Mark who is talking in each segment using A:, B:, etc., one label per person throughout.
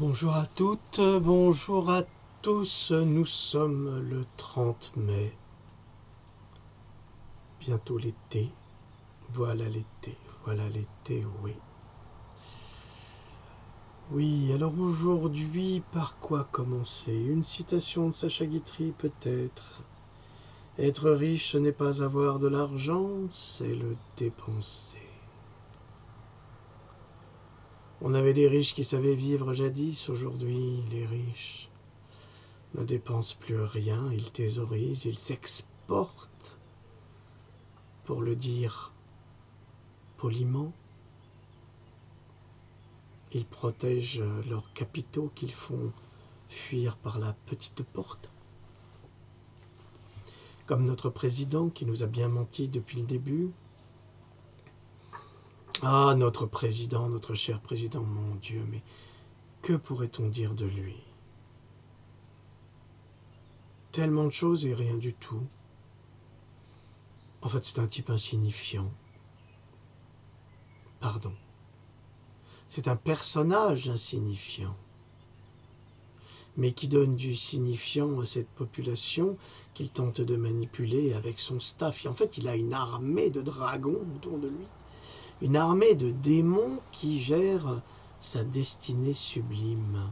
A: Bonjour à toutes, bonjour à tous, nous sommes le 30 mai, bientôt l'été, voilà l'été, oui. Oui, alors aujourd'hui, par quoi commencer? Une citation de Sacha Guitry peut-être. Être riche, ce n'est pas avoir de l'argent, c'est le dépenser. On avait des riches qui savaient vivre jadis, aujourd'hui les riches ne dépensent plus rien, ils thésaurisent, ils s'exportent, pour le dire poliment. Ils protègent leurs capitaux qu'ils font fuir par la petite porte. Comme notre président qui nous a bien menti depuis le début. Ah, notre président, notre cher président, mon Dieu, mais que pourrait-on dire de lui? Tellement de choses et rien du tout. En fait, c'est un type insignifiant. Pardon. C'est un personnage insignifiant, mais qui donne du signifiant à cette population qu'il tente de manipuler avec son staff. Et en fait, il a une armée de dragons autour de lui, une armée de démons qui gèrent sa destinée sublime.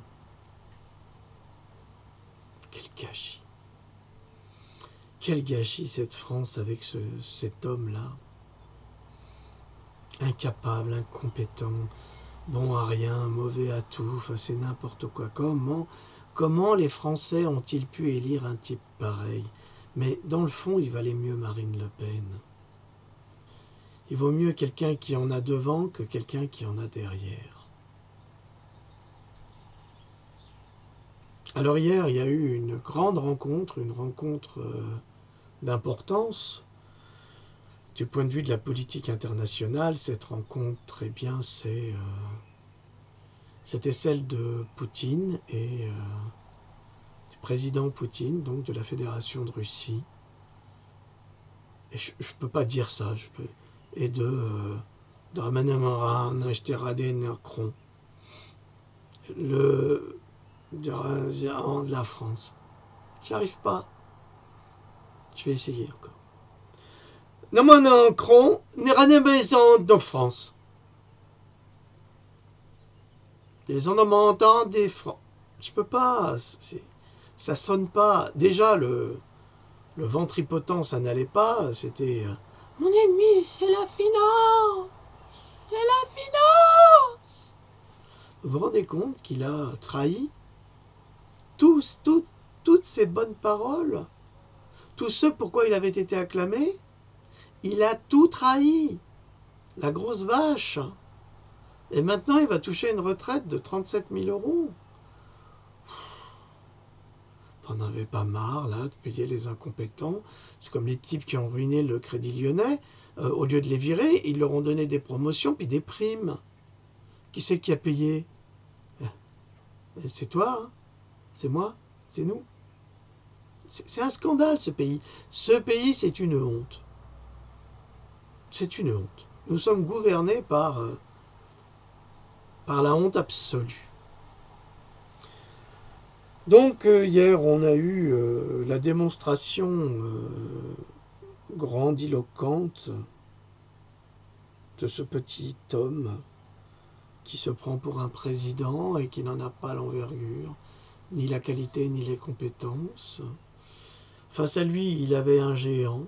A: Quel gâchis! Quel gâchis cette France avec cet homme-là, incapable, incompétent, bon à rien, mauvais à tout, enfin c'est n'importe quoi. Comment les Français ont-ils pu élire un type pareil? Mais dans le fond, il valait mieux Marine Le Pen. Il vaut mieux quelqu'un qui en a devant que quelqu'un qui en a derrière. Alors hier, il y a eu une grande rencontre, une rencontre d'importance du point de vue de la politique internationale. Cette rencontre, eh bien, c'était celle de Poutine et du président Poutine, donc de la Fédération de Russie. Et je ne peux pas dire ça. Et de Ramanujan Macron, le dirigeant de la France. J'y arrive pas. Je vais essayer encore. Macron n'est rien de France. Les ornementants des francs. Je peux pas. Ça sonne pas. Déjà le ventripotent, ça n'allait pas. C'était mon ennemi, c'est la finance. C'est la finance. Vous vous rendez compte qu'il a trahi toutes ces bonnes paroles, tout ce pourquoi il avait été acclamé, il a tout trahi. La grosse vache. Et maintenant, il va toucher une retraite de 37 000 €. T'en avais pas marre, là, de payer les incompétents? C'est comme les types qui ont ruiné le Crédit Lyonnais. Au lieu de les virer, ils leur ont donné des promotions puis des primes. Qui c'est qui a payé? C'est toi, hein? C'est moi? C'est nous? C'est un scandale, ce pays. Ce pays, c'est une honte. C'est une honte. Nous sommes gouvernés par la honte absolue. Donc hier, on a eu la démonstration grandiloquente de ce petit homme qui se prend pour un président et qui n'en a pas l'envergure, ni la qualité, ni les compétences. Face à lui, il avait un géant,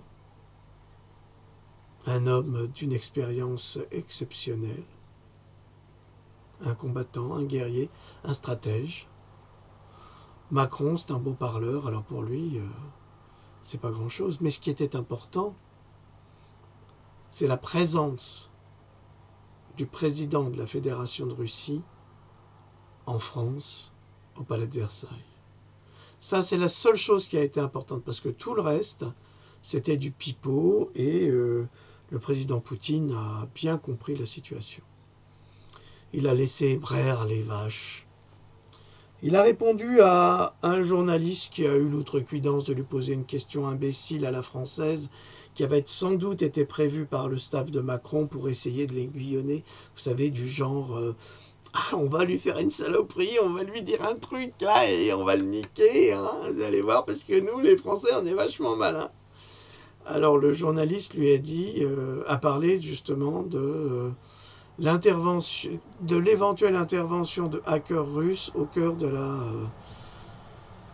A: un homme d'une expérience exceptionnelle, un combattant, un guerrier, un stratège. Macron, c'est un beau parleur, alors pour lui, c'est pas grand-chose. Mais ce qui était important, c'est la présence du président de la Fédération de Russie en France, au Palais de Versailles. Ça, c'est la seule chose qui a été importante, parce que tout le reste, c'était du pipeau, et le président Poutine a bien compris la situation. Il a laissé braire les vaches. Il a répondu à un journaliste qui a eu l'outrecuidance de lui poser une question imbécile à la française, qui avait sans doute été prévue par le staff de Macron pour essayer de l'aiguillonner, vous savez, du genre Ah, on va lui faire une saloperie, on va lui dire un truc là et on va le niquer, hein. Vous allez voir, parce que nous, les Français, on est vachement malins. Alors le journaliste lui a dit, a parlé justement de l'éventuelle intervention de hackers russes au cœur de la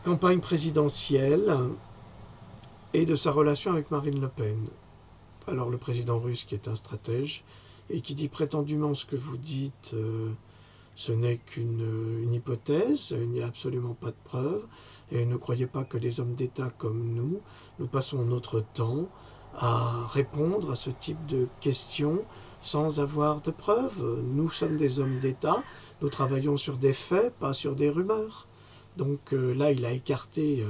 A: campagne présidentielle et de sa relation avec Marine Le Pen. Alors le président russe, qui est un stratège et qui dit prétendument ce que vous dites, ce n'est qu'une hypothèse, il n'y a absolument pas de preuves, et ne croyez pas que les hommes d'État comme nous passons notre temps à répondre à ce type de questions sans avoir de preuves. Nous sommes des hommes d'État, nous travaillons sur des faits, pas sur des rumeurs. Donc là, il a écarté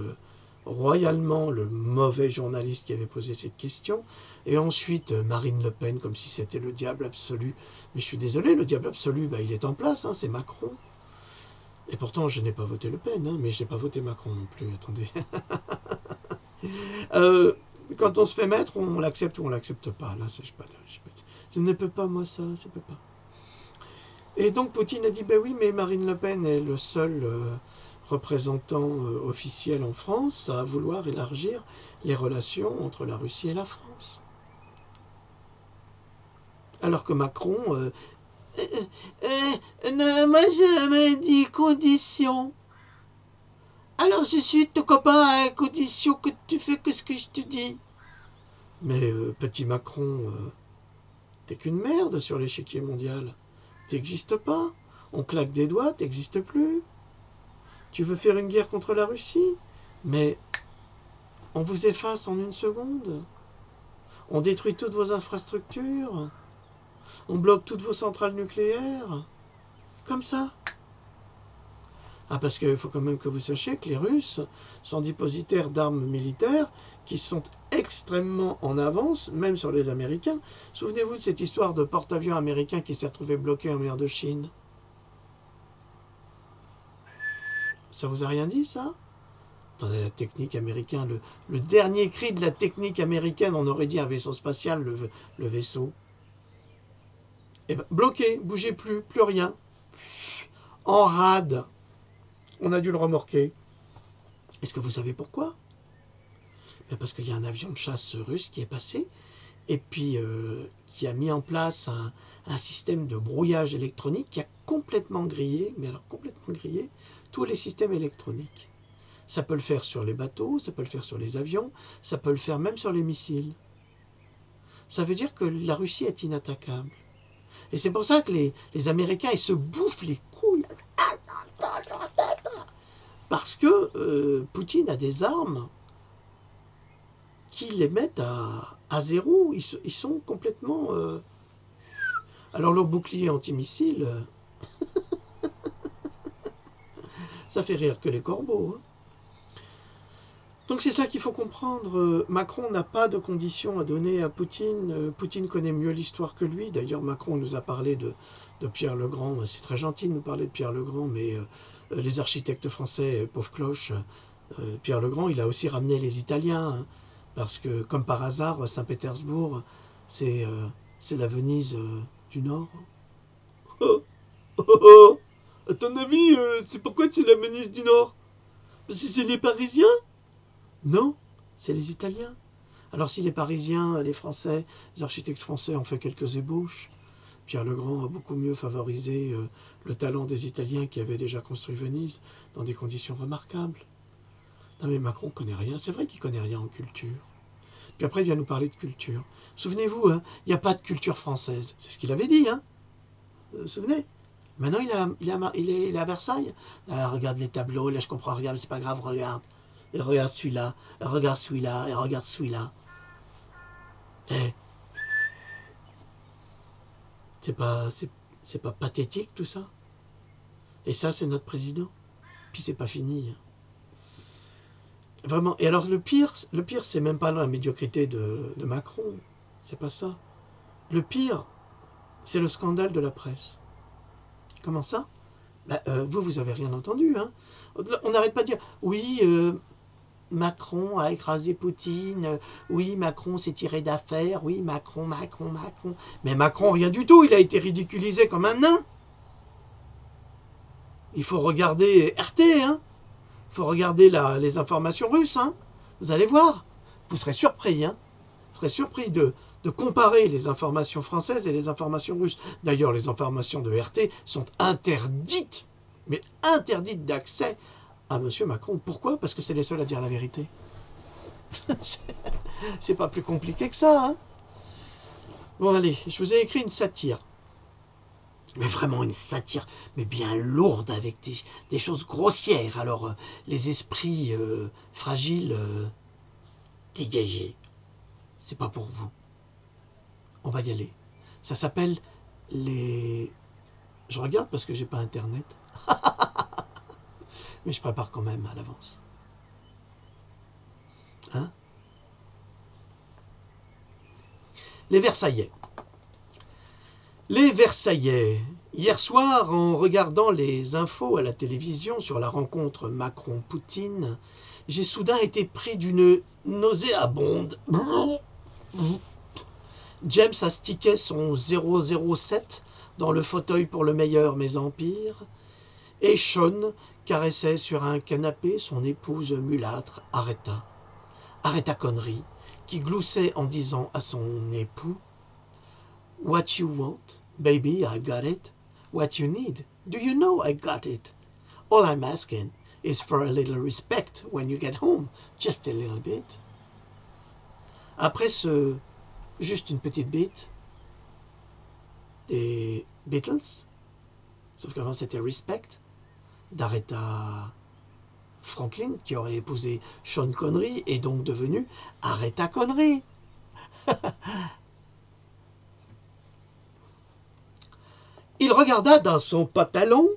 A: royalement le mauvais journaliste qui avait posé cette question, et ensuite Marine Le Pen, comme si c'était le diable absolu. Mais je suis désolé, le diable absolu, il est en place, hein, c'est Macron. Et pourtant, je n'ai pas voté Le Pen, hein, mais je n'ai pas voté Macron non plus, attendez. Quand on se fait mettre, on l'accepte ou on l'accepte pas. Là, je ne peux pas, moi, ça, je peux pas. Et donc Poutine a dit, ben oui, mais Marine Le Pen est le seul représentant officiel en France à vouloir élargir les relations entre la Russie et la France. Alors que Macron... non, moi je me dis condition. Alors je suis ton copain à condition que tu fais que ce que je te dis. Mais petit Macron, t'es qu'une merde sur l'échiquier mondial. T'existes pas. On claque des doigts, t'existes plus. Tu veux faire une guerre contre la Russie, mais on vous efface en une seconde. On détruit toutes vos infrastructures. On bloque toutes vos centrales nucléaires. Comme ça. Ah, parce qu'il faut quand même que vous sachiez que les Russes sont dépositaires d'armes militaires qui sont extrêmement en avance, même sur les Américains. Souvenez-vous de cette histoire de porte-avions américain qui s'est retrouvé bloqué en mer de Chine. Ça vous a rien dit, ça? Attendez, la technique américaine, le dernier cri de la technique américaine, on aurait dit un vaisseau spatial, le vaisseau. Eh ben, bloqué, bougez plus, plus rien. En rade. On a dû le remorquer. Est-ce que vous savez pourquoi? Parce qu'il y a un avion de chasse russe qui est passé et puis qui a mis en place un système de brouillage électronique qui a complètement grillé, mais alors complètement grillé, tous les systèmes électroniques. Ça peut le faire sur les bateaux, ça peut le faire sur les avions, ça peut le faire même sur les missiles. Ça veut dire que la Russie est inattaquable. Et c'est pour ça que les Américains, ils se bouffent les couilles. Parce que Poutine a des armes qui les mettent à zéro. Ils sont complètement... Alors leur bouclier antimissile, ça fait rire que les corbeaux. Hein. Donc c'est ça qu'il faut comprendre. Macron n'a pas de conditions à donner à Poutine. Poutine connaît mieux l'histoire que lui. D'ailleurs, Macron nous a parlé de Pierre le Grand. C'est très gentil de nous parler de Pierre le Grand, mais les architectes français, pauvre cloche, Pierre le Grand, il a aussi ramené les Italiens. Hein, parce que, comme par hasard, Saint-Pétersbourg, c'est la Venise du Nord. Oh, oh, oh. À ton avis, c'est pourquoi c'est la Venise du Nord? Parce que c'est les Parisiens? Non, c'est les Italiens. Alors si les Parisiens, les Français, les architectes français ont fait quelques ébauches, Pierre le Grand a beaucoup mieux favorisé le talent des Italiens qui avaient déjà construit Venise dans des conditions remarquables. Non mais Macron connaît rien, c'est vrai qu'il connaît rien en culture. Puis après il vient nous parler de culture. Souvenez-vous, hein, il n'y a pas de culture française, c'est ce qu'il avait dit, hein. Vous vous souvenez? Maintenant il est à Versailles. Ah, regarde les tableaux, là je comprends rien, mais c'est pas grave, regarde. Et regarde celui-là, et regarde celui-là, et regarde celui-là. Eh, c'est pas pathétique tout ça? Et ça, c'est notre président. Puis c'est pas fini. Vraiment. Et alors le pire, c'est même pas la médiocrité de Macron. C'est pas ça. Le pire, c'est le scandale de la presse. Comment ça? Vous avez rien entendu. Hein? On n'arrête pas de dire, oui, Macron a écrasé Poutine, oui, Macron s'est tiré d'affaire, oui, Macron. Mais Macron, rien du tout, il a été ridiculisé comme un nain. Il faut regarder RT, hein. Il faut regarder les informations russes, hein. Vous allez voir. Vous serez surpris, hein. Vous serez surpris de comparer les informations françaises et les informations russes. D'ailleurs, les informations de RT sont interdites, mais interdites d'accès à M. Macron. Pourquoi? Parce que c'est les seuls à dire la vérité. C'est pas plus compliqué que ça, hein. Bon, allez, je vous ai écrit une satire. Mais vraiment une satire, mais bien lourde, avec des choses grossières. Alors, les esprits fragiles, dégagez. C'est pas pour vous. On va y aller. Ça s'appelle les... Je regarde parce que j'ai pas internet. Mais je prépare quand même à l'avance. Hein? Les Versaillais. Les Versaillais. Hier soir, en regardant les infos à la télévision sur la rencontre Macron-Poutine, j'ai soudain été pris d'une nauséabonde. James astiquait son 007 dans le fauteuil pour le meilleur mes empires, et Sean caressait sur un canapé son épouse mulâtre, Aretha Connery, qui gloussait en disant à son époux « What you want, baby, I got it. What you need, do you know I got it. All I'm asking is for a little respect when you get home, just a little bit. » Après juste une petite bite des Beatles, sauf qu'avant c'était Respect, d'Aretha Franklin, qui aurait épousé Sean Connery et donc devenu Aretha Connery. Il regarda dans son pantalon,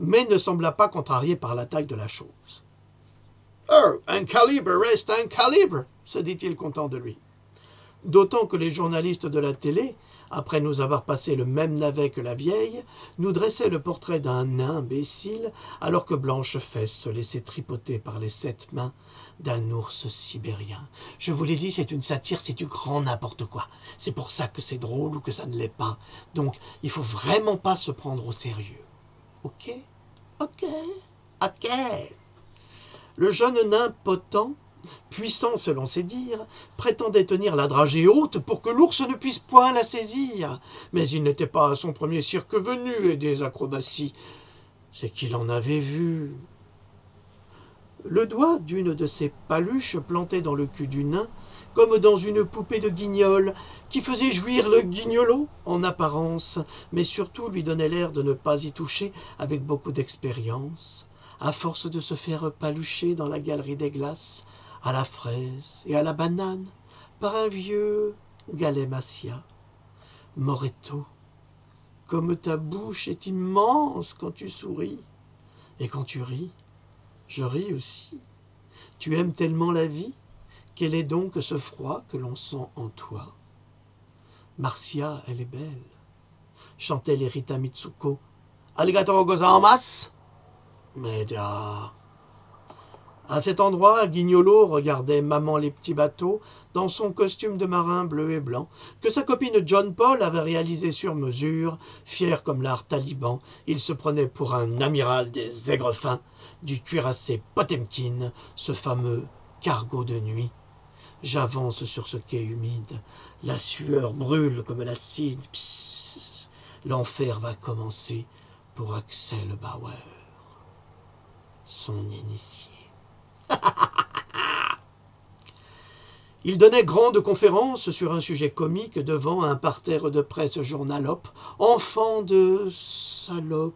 A: mais ne sembla pas contrarié par la taille de la chose. « Oh, un calibre reste un calibre !» se dit-il content de lui. D'autant que les journalistes de la télé, après nous avoir passé le même navet que la vieille, nous dressaient le portrait d'un nain imbécile, alors que Blanche-Fesse se laissait tripoter par les 7 mains d'un ours sibérien. Je vous l'ai dit, c'est une satire, c'est du grand n'importe quoi. C'est pour ça que c'est drôle ou que ça ne l'est pas. Donc, il faut vraiment pas se prendre au sérieux. Ok? Ok? Ok? Le jeune nain potent, puissant selon ses dires, prétendait tenir la dragée haute pour que l'ours ne puisse point la saisir. Mais il n'était pas à son premier cirque venu et des acrobaties. C'est qu'il en avait vu. Le doigt d'une de ces paluches plantait dans le cul du nain, comme dans une poupée de guignol, qui faisait jouir le guignolo en apparence, mais surtout lui donnait l'air de ne pas y toucher avec beaucoup d'expérience, à force de se faire palucher dans la galerie des glaces, à la fraise et à la banane, par un vieux galémacia. Moretto, comme ta bouche est immense quand tu souris, et quand tu ris, je ris aussi. Tu aimes tellement la vie, quel est donc ce froid que l'on sent en toi? Marcia, elle est belle, chantait les Rita Mitsuko. Arigatou gozaimasu. Mais à cet endroit, Guignolo regardait Maman les petits bateaux dans son costume de marin bleu et blanc que sa copine John Paul avait réalisé sur mesure. Fier comme l'art taliban, il se prenait pour un amiral des aigres fins du cuirassé Potemkin, ce fameux cargo de nuit. J'avance sur ce quai humide, la sueur brûle comme l'acide. L'enfer va commencer pour Axel Bauer, son initié. Il donnait grande conférence sur un sujet comique devant un parterre de presse journalope, enfant de salope.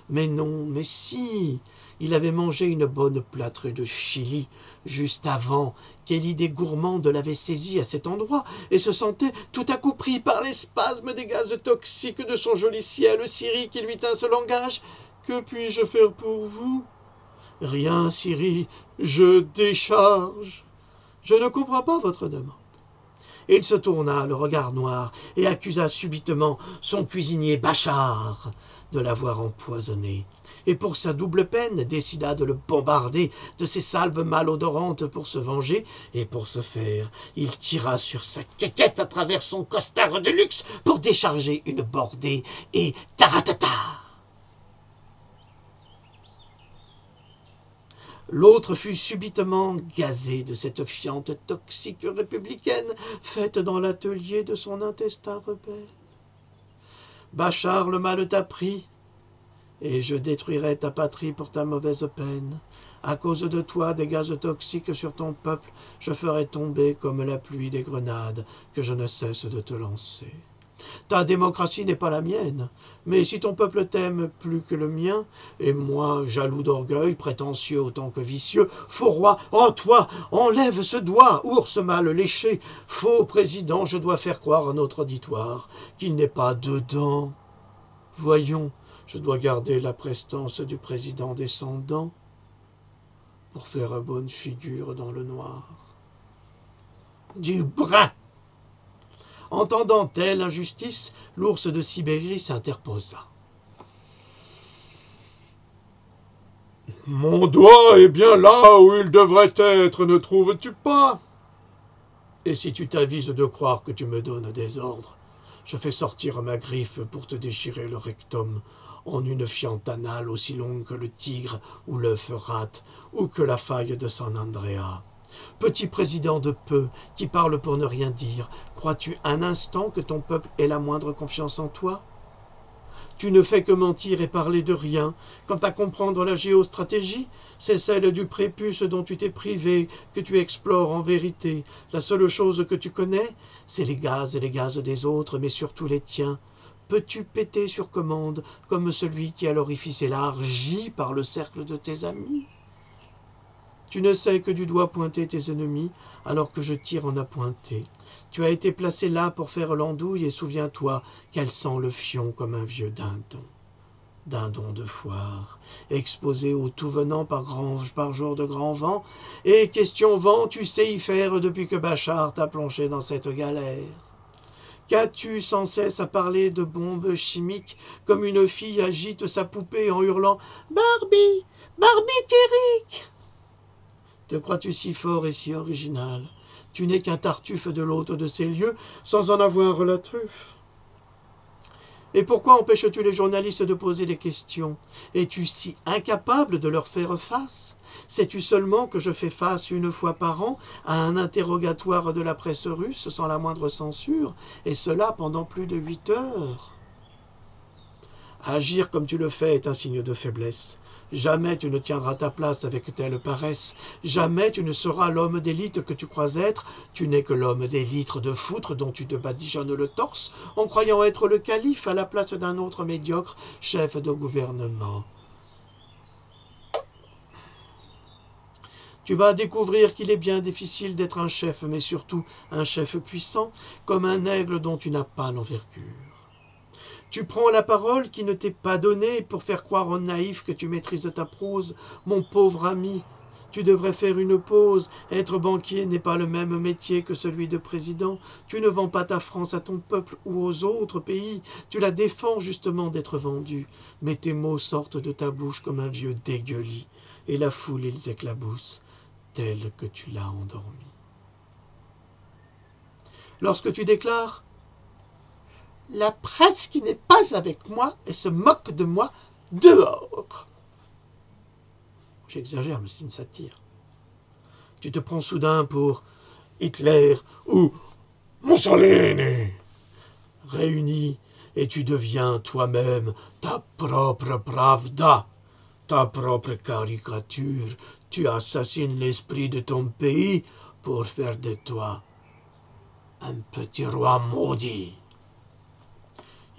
A: Mais non, mais si, il avait mangé une bonne plâtrée de chili juste avant. Quelle idée gourmande l'avait saisi à cet endroit et se sentait tout à coup pris par les spasmes des gaz toxiques de son joli ciel Siri qui lui tint ce langage. Que puis-je faire pour vous? Rien, Siri, je décharge. Je ne comprends pas votre demande. Il se tourna, le regard noir, et accusa subitement son cuisinier Bachar de l'avoir empoisonné. Et pour sa double peine, décida de le bombarder de ses salves malodorantes pour se venger, et pour ce faire, il tira sur sa quéquette à travers son costard de luxe pour décharger une bordée, et taratata! L'autre fut subitement gazé de cette fiente toxique républicaine faite dans l'atelier de son intestin rebelle. Bachar, le mal t'a pris, et je détruirai ta patrie pour ta mauvaise peine. À cause de toi, des gaz toxiques sur ton peuple, je ferai tomber comme la pluie des grenades que je ne cesse de te lancer. Ta démocratie n'est pas la mienne, mais si ton peuple t'aime plus que le mien, et moi, jaloux d'orgueil, prétentieux autant que vicieux, faux roi, en toi, enlève ce doigt, ours mal léché, faux président, je dois faire croire à notre auditoire qu'il n'est pas dedans. Voyons, je dois garder la prestance du président descendant pour faire bonne figure dans le noir. Du brin! Entendant telle injustice, l'ours de Sibérie s'interposa. « Mon doigt est bien là où il devrait être, ne trouves-tu pas? Et si tu t'avises de croire que tu me donnes des ordres, je fais sortir ma griffe pour te déchirer le rectum en une fiente anale aussi longue que le tigre ou l'œuf rate ou que la faille de San Andrea. Petit président de peu, qui parle pour ne rien dire, crois-tu un instant que ton peuple ait la moindre confiance en toi? Tu ne fais que mentir et parler de rien. Quant à comprendre la géostratégie, c'est celle du prépuce dont tu t'es privé que tu explores en vérité. La seule chose que tu connais, c'est les gaz et les gaz des autres, mais surtout les tiens. Peux-tu péter sur commande, comme celui qui a l'orifice élargi par le cercle de tes amis? Tu ne sais que du doigt pointer tes ennemis, alors que je tire en appointé. Tu as été placé là pour faire l'andouille, et souviens-toi qu'elle sent le fion comme un vieux dindon. Dindon de foire, exposé au tout venant par jour de grand vent, et question vent, tu sais y faire depuis que Bachar t'a plongé dans cette galère. Qu'as-tu sans cesse à parler de bombes chimiques, comme une fille agite sa poupée en hurlant « Barbie, Barbiturique !» Te crois-tu si fort et si original? Tu n'es qu'un tartuffe de l'hôte de ces lieux, sans en avoir la truffe. Et pourquoi empêches-tu les journalistes de poser des questions? Es-tu si incapable de leur faire face? Sais-tu seulement que je fais face une fois par an à un interrogatoire de la presse russe sans la moindre censure, et cela pendant plus de 8 heures? Agir comme tu le fais est un signe de faiblesse. Jamais tu ne tiendras ta place avec telle paresse. Jamais tu ne seras l'homme d'élite que tu crois être. Tu n'es que l'homme d'élite de foutre dont tu te badigeonnes le torse en croyant être le calife à la place d'un autre médiocre chef de gouvernement. Tu vas découvrir qu'il est bien difficile d'être un chef, mais surtout un chef puissant, comme un aigle dont tu n'as pas l'envergure. Tu prends la parole qui ne t'est pas donnée pour faire croire aux naïfs que tu maîtrises ta prose. Mon pauvre ami, tu devrais faire une pause. Être banquier n'est pas le même métier que celui de président. Tu ne vends pas ta France à ton peuple ou aux autres pays. Tu la défends justement d'être vendue. Mais tes mots sortent de ta bouche comme un vieux dégueulis. Et la foule, ils éclaboussent, tel que tu l'as endormi. Lorsque tu déclares « La presse qui n'est pas avec moi et se moque de moi, dehors !» J'exagère, mais c'est une satire. Tu te prends soudain pour Hitler ou Mussolini. Réunis, et tu deviens toi-même ta propre pravda, ta propre caricature. Tu assassines l'esprit de ton pays pour faire de toi un petit roi maudit.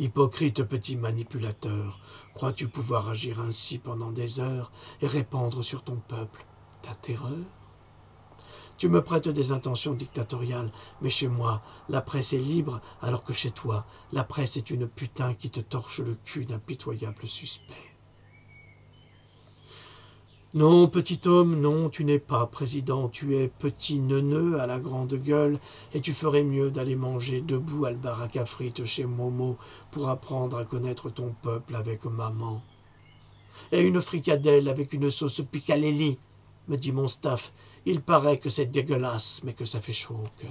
A: Hypocrite petit manipulateur, crois-tu pouvoir agir ainsi pendant des heures et répandre sur ton peuple ta terreur? Tu me prêtes des intentions dictatoriales, mais chez moi, la presse est libre, alors que chez toi, la presse est une putain qui te torche le cul d'impitoyables suspects. Non, petit homme, non, tu n'es pas président, tu es petit neuneu à la grande gueule, et tu ferais mieux d'aller manger debout à le baraque à frites chez Momo pour apprendre à connaître ton peuple avec maman. Et une fricadelle avec une sauce picalelli, me dit mon staff. Il paraît que c'est dégueulasse, mais que ça fait chaud au cœur.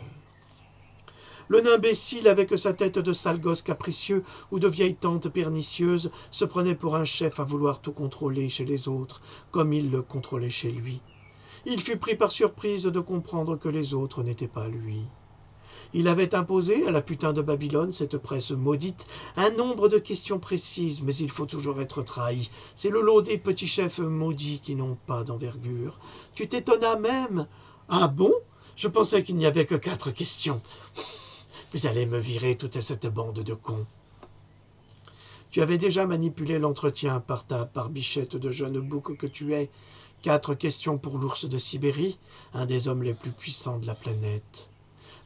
A: Le nain imbécile, avec sa tête de sale gosse capricieux ou de vieille tante pernicieuse, se prenait pour un chef à vouloir tout contrôler chez les autres, comme il le contrôlait chez lui. Il fut pris par surprise de comprendre que les autres n'étaient pas lui. Il avait imposé à la putain de Babylone, cette presse maudite, un nombre de questions précises, mais il faut toujours être trahi. C'est le lot des petits chefs maudits qui n'ont pas d'envergure. Tu t'étonnas même. Ah bon? Je pensais qu'il n'y avait que 4 questions. Vous allez me virer toute cette bande de cons. Tu avais déjà manipulé l'entretien par ta barbichette de jeune bouc que tu es. 4 questions pour l'ours de Sibérie, un des hommes les plus puissants de la planète.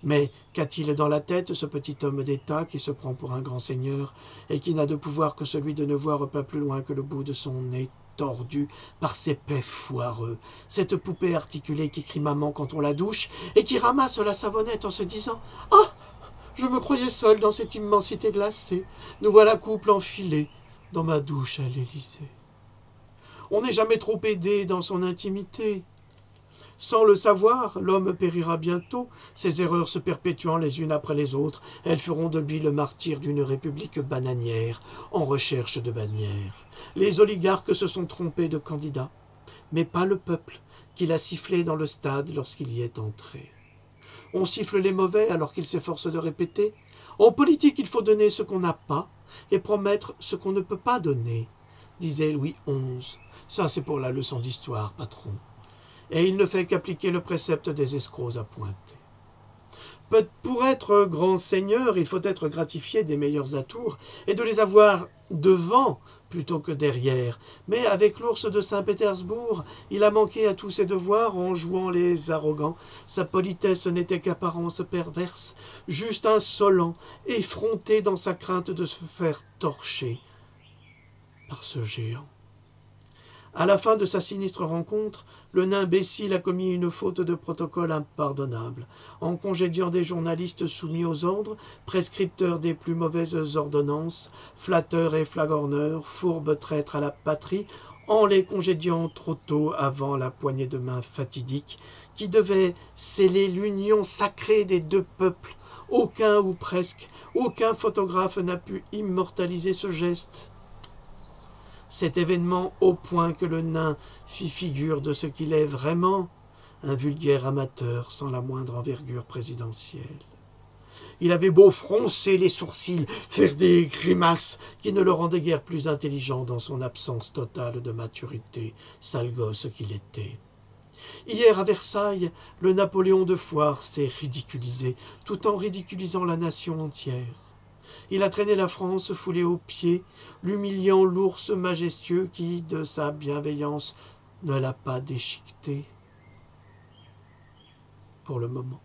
A: Mais qu'a-t-il dans la tête, ce petit homme d'État qui se prend pour un grand seigneur et qui n'a de pouvoir que celui de ne voir pas plus loin que le bout de son nez tordu par ses pets foireux, cette poupée articulée qui crie maman quand on la douche et qui ramasse la savonnette en se disant « Ah, je me croyais seul dans cette immensité glacée, nous voilà couple enfilé dans ma douche à l'Élysée. » On n'est jamais trop aidé dans son intimité. Sans le savoir, l'homme périra bientôt, ses erreurs se perpétuant les unes après les autres, elles feront de lui le martyr d'une république bananière, en recherche de bannières. Les oligarques se sont trompés de candidat, mais pas le peuple, qui l'a sifflé dans le stade lorsqu'il y est entré. On siffle les mauvais alors qu'ils s'efforcent de répéter. En politique, il faut donner ce qu'on n'a pas, et promettre ce qu'on ne peut pas donner, disait Louis XI. Ça, c'est pour la leçon d'histoire, patron. Et il ne fait qu'appliquer le précepte des escrocs à pointer. Pour être grand seigneur, il faut être gratifié des meilleurs atours et de les avoir devant plutôt que derrière. Mais avec l'ours de Saint-Pétersbourg, il a manqué à tous ses devoirs en jouant les arrogants. Sa politesse n'était qu'apparence perverse, juste insolent, effronté dans sa crainte de se faire torcher par ce géant. À la fin de sa sinistre rencontre, le nain imbécile a commis une faute de protocole impardonnable, en congédiant des journalistes soumis aux ordres, prescripteurs des plus mauvaises ordonnances, flatteurs et flagorneurs, fourbes traîtres à la patrie, en les congédiant trop tôt avant la poignée de main fatidique qui devait sceller l'union sacrée des 2 peuples. Aucun, ou presque, aucun photographe n'a pu immortaliser ce geste. Cet événement au point que le nain fit figure de ce qu'il est vraiment, un vulgaire amateur sans la moindre envergure présidentielle. Il avait beau froncer les sourcils, faire des grimaces qui ne le rendaient guère plus intelligent dans son absence totale de maturité, sale gosse qu'il était. Hier à Versailles, le Napoléon de Foire s'est ridiculisé, tout en ridiculisant la nation entière. Il a traîné la France foulée aux pieds, l'humiliant l'ours majestueux qui, de sa bienveillance, ne l'a pas déchiqueté. Pour le moment.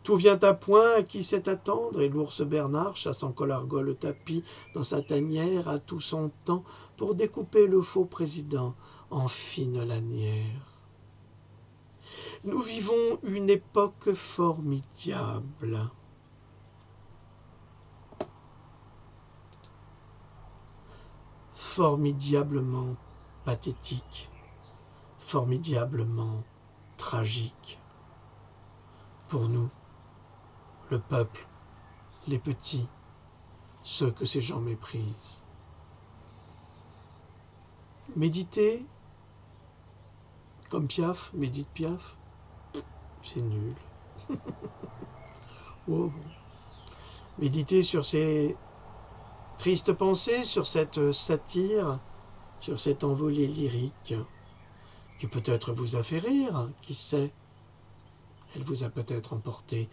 A: Tout vient à point à qui sait attendre, et l'ours Bernard, chassant Collargol le tapis dans sa tanière, a tout son temps pour découper le faux président en fine lanière. Nous vivons une époque formidable. Formidablement pathétique, formidablement tragique. Pour nous, le peuple, les petits, ceux que ces gens méprisent. Méditer, comme Piaf, médite Piaf, c'est nul. Oh. Méditer sur ces tristes pensées, sur cette satire, sur cette envolée lyrique, qui peut-être vous a fait rire, qui sait. Elle vous a peut-être emporté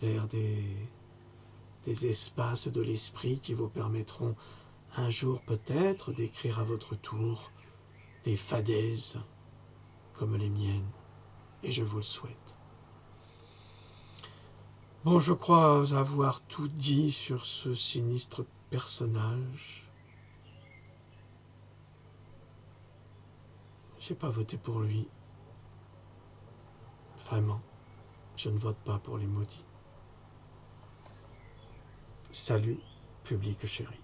A: vers des espaces de l'esprit qui vous permettront un jour peut-être d'écrire à votre tour des fadaises comme les miennes, et je vous le souhaite. Bon, je crois avoir tout dit sur ce sinistre personnage. J'ai pas voté pour lui. Vraiment, je ne vote pas pour les maudits. Salut, public chéri.